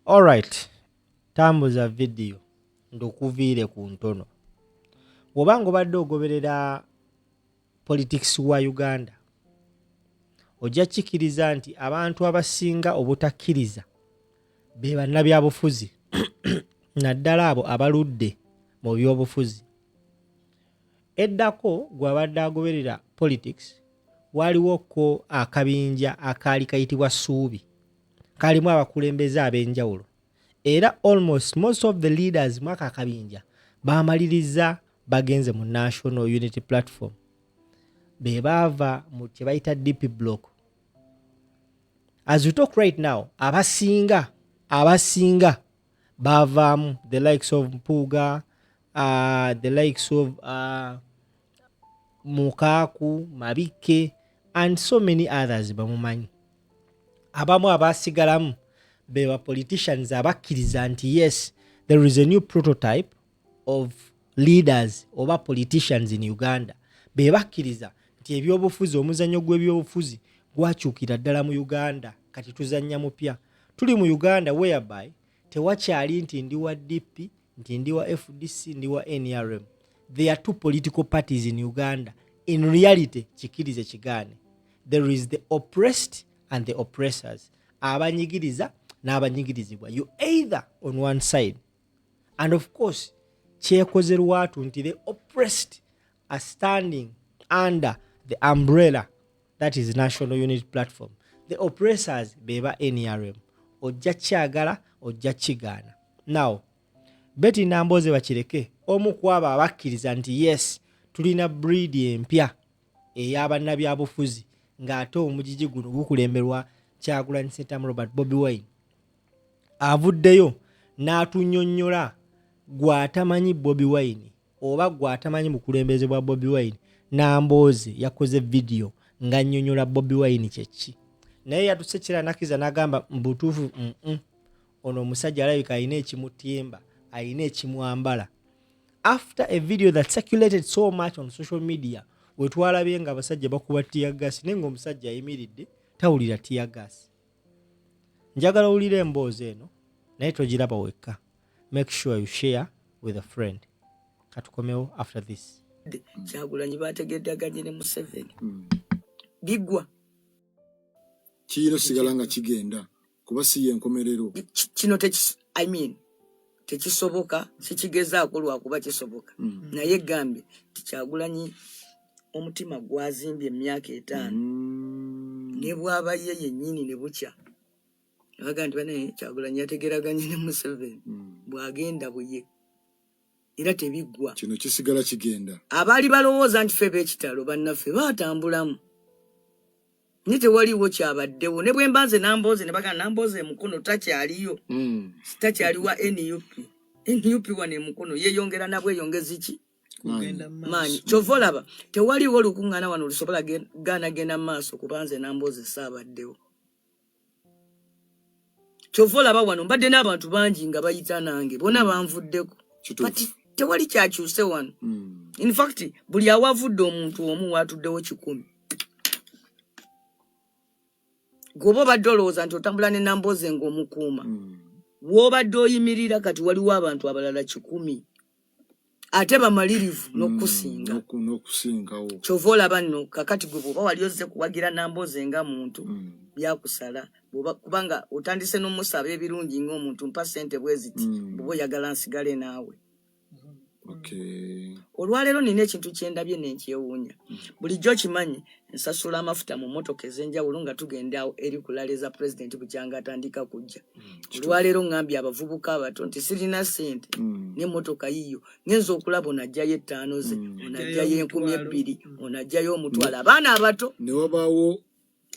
Alright, tambuza video ndokuviire ku ntono. Bw'obanga obadde ogoberera politics wa Uganda, ojja kikiriza nti abantu abasinga obutakkiriza be bannabyabufuzi naddala abo abaludde mu byobufuzi. Eddako gw'abadde agoberera politics waliwoko akabinja akaali kayitibwa Ssuubi, kalimu abakulembeze ab'enjawulo, era almost most of the leaders mwaka akabinja baamaliriza bagenze mu National Unity Platform, be baava mu kye bayita DP block. As we talk right now, abasinga baavaamu, the likes of Mpuuga, the likes of Mukaaku, Mabike and so many others bamumanyi. Abamu abasigalamu be ba politicians abakkiriza nti yes, there is a new prototype of leaders oba politicians in Uganda. Be bakkiriza nti ebyobufuzi, omuzannyo gw'ebyobufuzi gwakyukira ddala mu Uganda, kati tuzannya mupya. Tuli mu Uganda whereby tewakyali nti ndi wa DP, nti ndi wa FDC, ndi wa NRM. There are two political parties in Uganda. In reality, kikirize kigaane, there is the oppressed and the oppressors. Abanyigiriza n'abanyigirizibwa. You either on one side. And of course, kyekoze lwatu nti the oppressed are standing under the umbrella that is National Unity Platform. The oppressors beba NRM. Ojja kyagala, ojja kigaana. Now, Betty Namboze bakireke, omu kwabo abakkiriza nti yes, tulina breed empya ey'abannabyabufuzi ng'ate omugigi guno gukulemberwa Kyagulanyi Ssentamu Robert Bobi Wine. Avuddeyo n'atunnyonnyola gw'atamanyi Bobi Wine oba gw'atamanyi mukulembeze bwa Bobi Wine. Namboze yakoze video ng'annyonnyola Bobi Wine kyeki. Naye yatusekera nakiza n'agamba mbutuufu ono omusajja alabika alina ekimutyemba, alina ekimwambala. After a video that circulated so much on social media, we twalabye nga abasajja bakuba tear gas naye ng'omusajja ayimiridde tawulira tear gas. Njagala owulire emboozi eno naye togiraba wekka. Make sure you share with a friend. Katukomewo after this. Kyagulanyi bategeddaganye ne Museveni. Bigwa. Kino sigala nga kigenda kuba si yenkomerero. Kino tekisoboka, sikigezaako lwakuba kisoboka. Naye gambe Kyagulanyi omutima gwazimbye emyaka 5. Ne bwaba ye yennyini ne bukya. Baga nti bane Kyagulanyi yategeraganye ne Museveni. Bwagenda buye. Era tebiggwa. Kino kisigala kigenda. Abaali balowooza nti ffe b'ekitalo bannaffe baatambulamu. Ni tewaliwo kyabaddewo. Ne bwe mbanze Namboze ne bagamba Namboze Mukono takyaliyo. Takyaliwa NUP. NUP wane Mukono yeeyongera nabwe yongezi ki? Kugenda Mani. Chovolaba. Tewaliwo lukuŋŋaana wano lusobola gana maaso kubanze Namboze saabaddewo. Chovolaba wano mbadde n'abantu bangi nga bayita nange. Bonna banvuddeko. Kati tewali kyakyuse wano. In fact, buli awavudde omuntu omu watuddewo 10. Gobo obadde olowooza nti otambula ne Namboze ng'omukuuma. W'obadde oyimirira kati waliwo abantu abalala 10. Ate bamalirivu n'okusinga. N'okusingawo. Kyova olaba nno kakati gwe bw'oba wali ozze kuwagira Namboze nga muntu byakusala. Kubanga otandise n'omusaba ebirungi ng'omuntu mpa ssente bwe ziti bw'oba oyagala nsigale naawe. Okay. Olwaleero nina ekintu kyendabye n'enkyewuunya. Bulijjo kimanyi nsasula amafuta mu mmotoka ez'enjawulo nga tugenda eri kulaleza pulezidenti bukyanga atandika kujja. Olwaleero ngambye abavubuka abato nti sirina ssente n'emmotoka yiyo ngenza okulaba onajjayo 5 ze, onajjayo 2,000, onajjayo omutwalo. Abaana abato ne wabaawo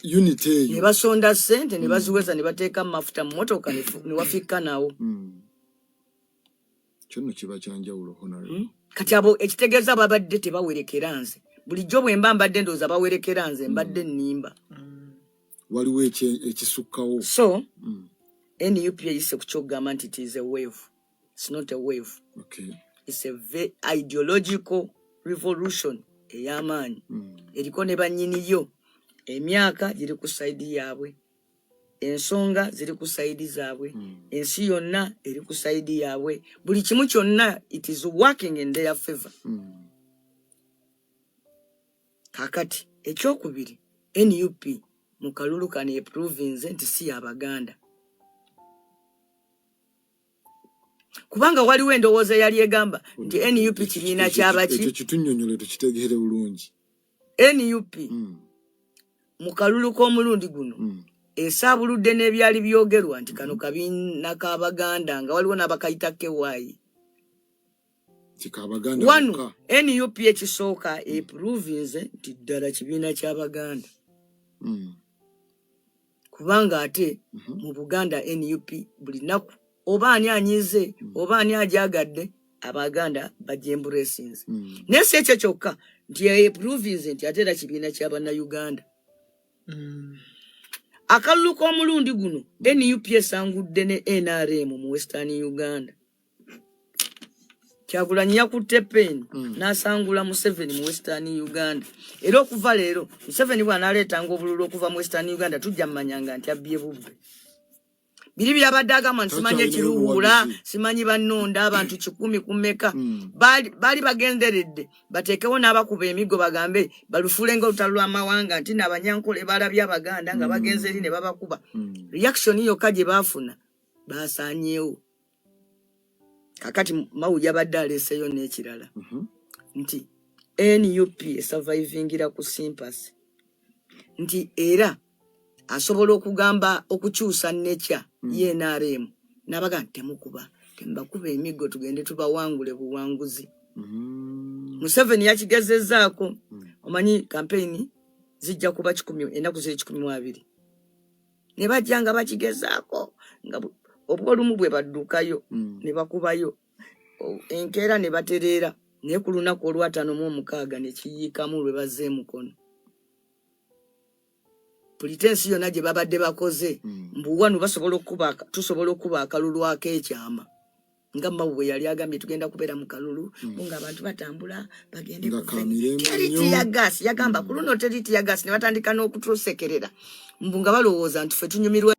unity eyo. Ne basonda ssente ne baziweza ne bateeka mu mafuta mu mmotoka ne wafikka nawo. Kino kiba kyanjawulo honorable. Kati abo ekitegeeza babadde tebawerekera nze. Bulijjo bwe mba mbadde ndowooza bawerekera nze mbadde nnimba. Waliwo ekisukkawo. So, NUP eyise ku kyogamba nti it is a wave. It's not a wave. Okay. It's a very ideological revolution ey'amaanyi. Eriko ne bannyiniyo emyaka giri ku sayidi yaabwe. ensonga ziri ku saidi zaabwe, ensi yonna eri ku saidi yaabwe, buli kimu kyonna it is working in their favor. Kakati ekyokubiri NUP mu kalulu kano eprovince nti si Abaganda. Kubanga waliwo endowooza yali egamba nti NUP kibiina kyabaki. Ekyo kitunnyonnyole tukitegeere bulungi. NUP mu kalulu k'omulundi guno esaabuludde n'ebyali byogerwa nti kano kabiina k'Abaganda nga waliwo n'abakayita kewaayi. Wano NUP ekisooka eprovince nti ddala kibiina ky'Abaganda. Kubanga ate mu Buganda NUP buli nnaku oba ani anyize oba ani ajagadde Abaganda bajemburesinze. Naye si ekyo kyokka nti eprovince nti ate era kibiina ky'Abannayuganda. Akalulu k'omulundi guno NUP esangudde ne NRM mu Western Uganda. Kyagulanyi yakutte pen n'asangula Museveni mu Western Uganda. Era okuva leero Museveni bw'anaaleetanga obululu okuva mu Western Uganda tujja mmanyanga nti abbye bubbe. Biri byabadde agamba nti simanyi ekiruwuula, simanyi bannonda abantu 10 kumeka. Bali bagenderedde bateekewo n'abakuba emigo bagambe balufulenga olutalo lw'amawanga nti n'Abanyankole balabye Abaganda nga bagenze eri ne babakuba. Reaction yokka gye baafuna baasaanyeewo. Kakati Mawu yabadde aleeseyo n'ekirala nti NUP esurvivingira ku sympathy nti era asobola okugamba okukyusa nekya YNRM n'abaga temukuba tembakuba emigo tugende tubawangule buwanguzi. Museveni yakigezezzaako omanyi campaign zijja kuba 10 enaku ziri 12 ne bajja nga bakigezaako nga obwolumu bwe baddukayo ne bakubayo enkeera ne batereera naye ku lunaku olw'ataano mu omukaaga ne kiyiikamu lwe bazze mukono. Politensi yonna gye babadde bakoze mbu wano tusobola okuba akalulu ak'ekyama nga Mawu bwe yali agambye tugenda kubeera mu kalulu nga abantu batambula bagende tiyagasi yagamba ku luno teri tiyagasi ne batandika n'okutusekerera mbu nga balowooza nti ffe tunyumirwa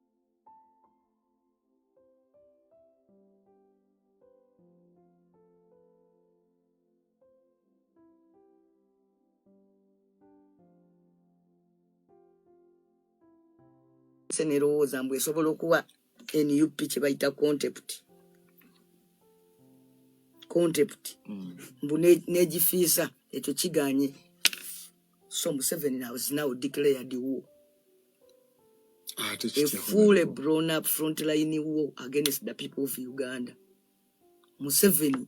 nerowooza mbu esobola okuwa NUP kye bayita contempt mbu negifiisa ekyo kiganye. So Museveni was now declared war. A full blown up frontline war against the people of Uganda. Museveni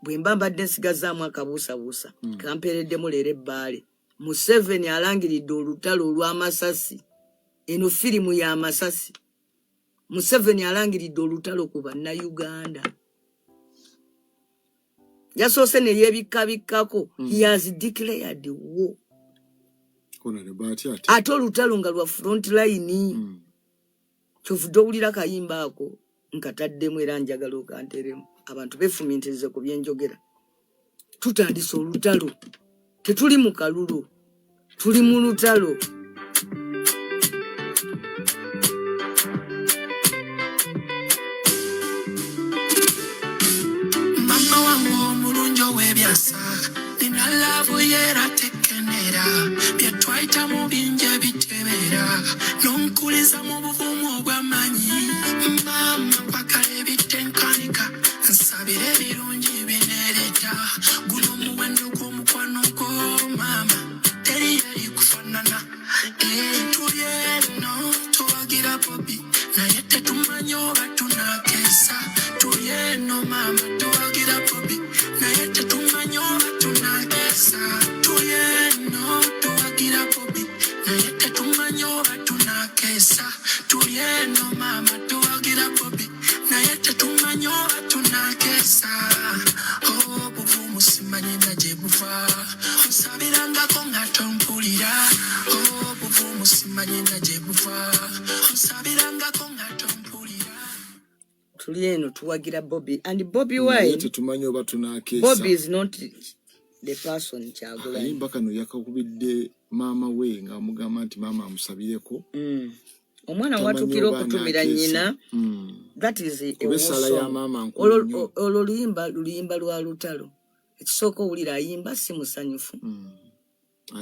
bwemba mbadde nsigazaamu akabuusabuusa kampeereddemu leero ebbaale. Museveni alangiridde olutalo olw'amasasi. Eno firimu ya Masasi. Museveni alangiridde olutalo ku Bannayuganda. Yasoose ne yeebikkabikkako. He has declared war. Ate olutalo nga lwa frontline. Kyovudde owulira kayimba ako nkataddemu era njagala okanteremu. Abantu beefumiitirize ku byenjogera. Tutandise olutalo. Tetuli mu kalulu. Tuli mu lutalo. Nina love yera tekenera bye twaita mu binja bitebera nonkuliza mu buvumu bw'amanyi mama kwakale bitenkanika nsabire birungi binereta guno muwendo gw'omukwano gwo mama teri yali kufanana tulye no tuwagira Bobby naye tetumanyi oba tunakesa tulye no mama tuwagira Bobby naye tetumanyi oba tunakesa tulye no tuwagira Bobby naye tetumanyi oba tunakesa tulye no mama tuwagira Bobby naye tetumanyi oba tunakesa buvumu simanyi na gye buva onsabirangako nga tompulira buvumu simanyi na gye buva onsabirangako nga tompulira tuli eno tuwagira Bobby and Bobby why tetumanyi oba tunakesa. Bobby is not the person Kyagulanyi. Ayimba kano yakakubidde maama we nga amugamba nti maama amusabireko. omwana watukira okutumira nnyina that is a kubesala ya mama nkulu olwo luyimba lwa lutalo ekisooka owulira ayimba si musanyufu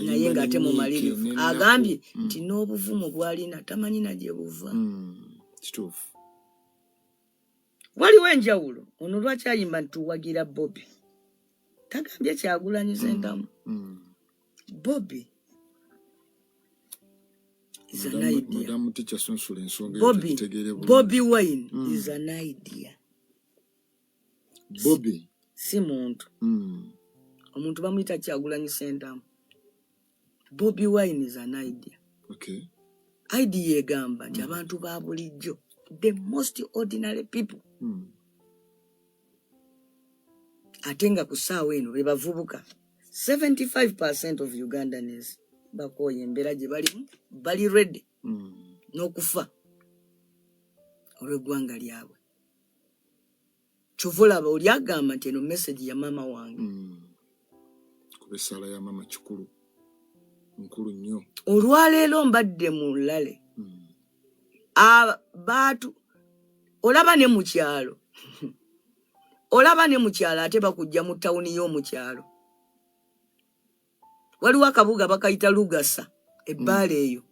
naye ng'ate mu malirivu agambye nti n'obuvumu bw'alina tamanyi na gye buva kituufu waliwo enjawulo ono lwaki ayimba nti tuwagira Bobby tagambye Kyagulanyi Ssentamu Bobby is an idea. Bobby Wine is an idea. Bobby si muntu omuntu bamuyita Kyagulanyi Ssentamu. Bobby Wine is an idea. Okay. Idea egamba nti abantu ba bulijjo, the most ordinary people, atenga ku ssaawa eno be bavubuka 75% of Ugandans bakoye embeera gye bali ready n'okufa olw'eggwanga lyabwe. Kyovulaba oli agamba nti eno message ya mama wange kubesala ya mama kikulu nkulu nnyo. Olwaleero mbadde mu lale abantu olaba ne mu kyalo ate bakujja mu tawuni y'omu kyalo. Waliwo akabuga bakayita Lugasa ebbaala eyo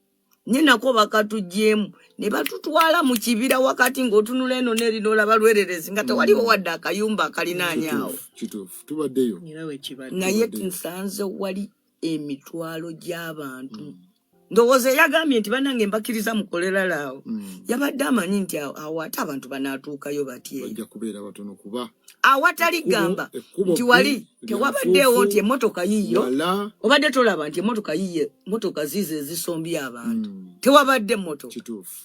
nye nako bakatuggyemu ne batutwala mu kibira wakati ng'otunula eno n'erino olaba lwererezi nga tewaliwo wadde akayumba akalinaanyaawo. Kituufu tubaddeyo naye nsanze wali emitwalo gy'abantu. Ndowooza yagambye nti bannange mbakkiriza mukolera laawo yabadde amanyi nti awo ate abantu banaatuukayo batya bajja kubeera batono kuba awatali gamba nti wali tewabaddeewo nti emmotoka yiyo obadde tolaba nti emmotoka yiye mmotoka zize ezisombye abantu tewabadde emmotoka. Kituufu.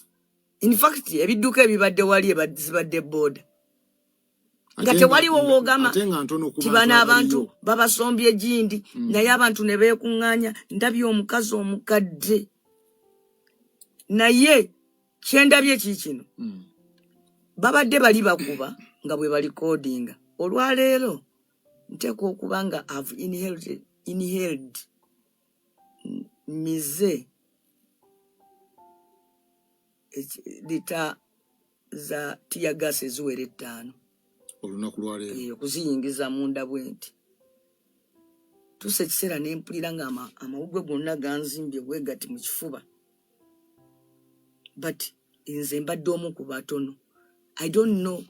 In fact ebidduka ebibadde wali zibadde booda nga tewaliwo woogamba ti bano abantu babasombye Gindi naye abantu ne beekuŋŋaanya. Ndabye omukazi omukadde naye kyendabye kikino babadde bali bakuba nga bwe balikoodinga. Olwaleero nteeka okuba nga I've inhaled mize lita za tiyagasi eziwera 5 olunaku lwaleero okuziyingiza munda bwenti. Tuse ekiseera ne mpulira nga amawugwe gonna ganzimbye bwe gati mu kifuba, but nze mbadde omu ku batono. I don't know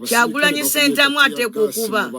Kyagulanyi Ssentamu ateeka okuba